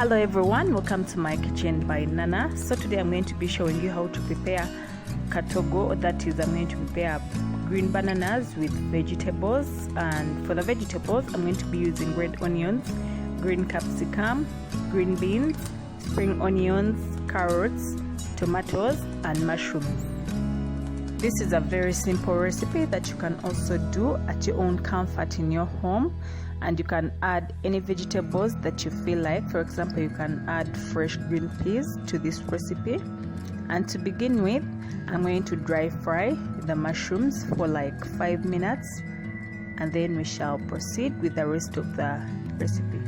Hello everyone, welcome to my kitchen by Nana. So today I'm going to be showing you how to prepare katogo. That is, I'm going to prepare green bananas with vegetables, and for the vegetables I'm going to be using red onions, green capsicum, green beans, spring onions, carrots, tomatoes and mushrooms. This is a very simple recipe that you can also do at your own comfort in your home, and you can add any vegetables that you feel like. For example, you can add fresh green peas to this recipe. And to begin with, I'm going to dry fry the mushrooms for like 5 minutes, and then we shall proceed with the rest of the recipe.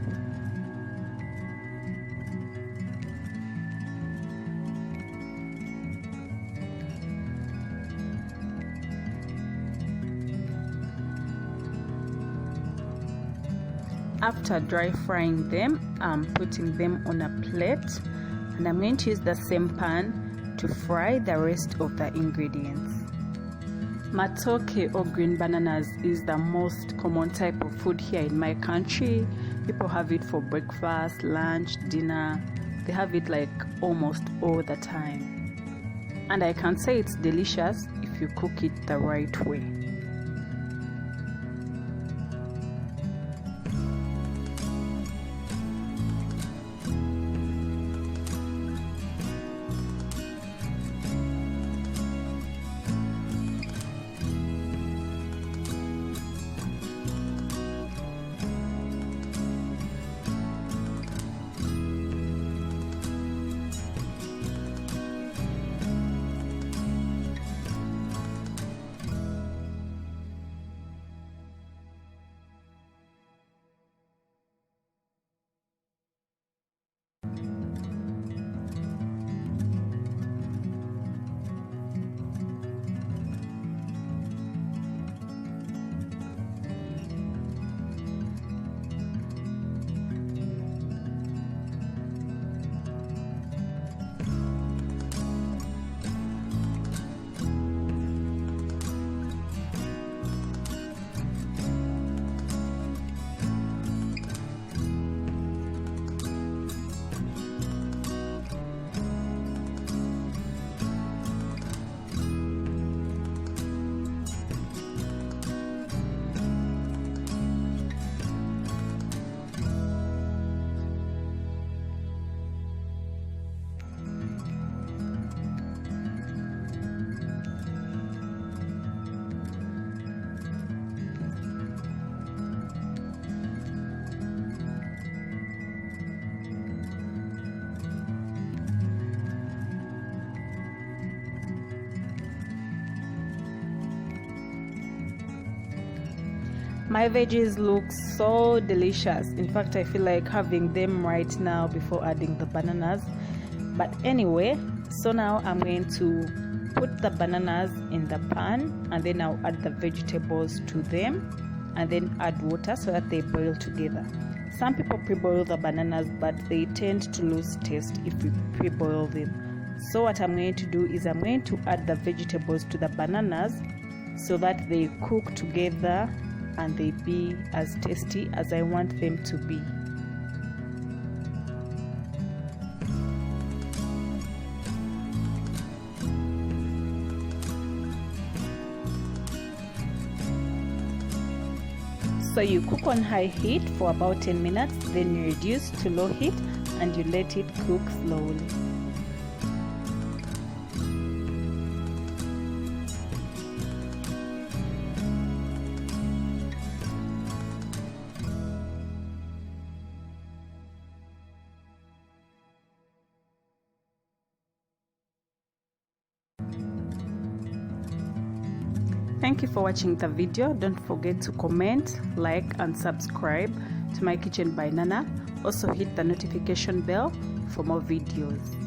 After dry frying them, I'm putting them on a plate, and I'm going to use the same pan to fry the rest of the ingredients. Matooke or green bananas is the most common type of food here in my country. People have it for breakfast, lunch, dinner. They have it like almost all the time. And I can say it's delicious if you cook it the right way. My veggies look so delicious. In fact, I feel like having them right now before adding the bananas. But anyway, so now I'm going to put the bananas in the pan, and then I'll add the vegetables to them, and then add water so that they boil together. Some people pre-boil the bananas, but they tend to lose taste if we pre-boil them. So what I'm going to do is I'm going to add the vegetables to the bananas so that they cook together and they be as tasty as I want them to be. So you cook on high heat for about 10 minutes, then you reduce to low heat and you let it cook slowly. Thank you for watching the video. Don't forget to comment, like and subscribe to my kitchen by Nana. Also hit the notification bell for more videos.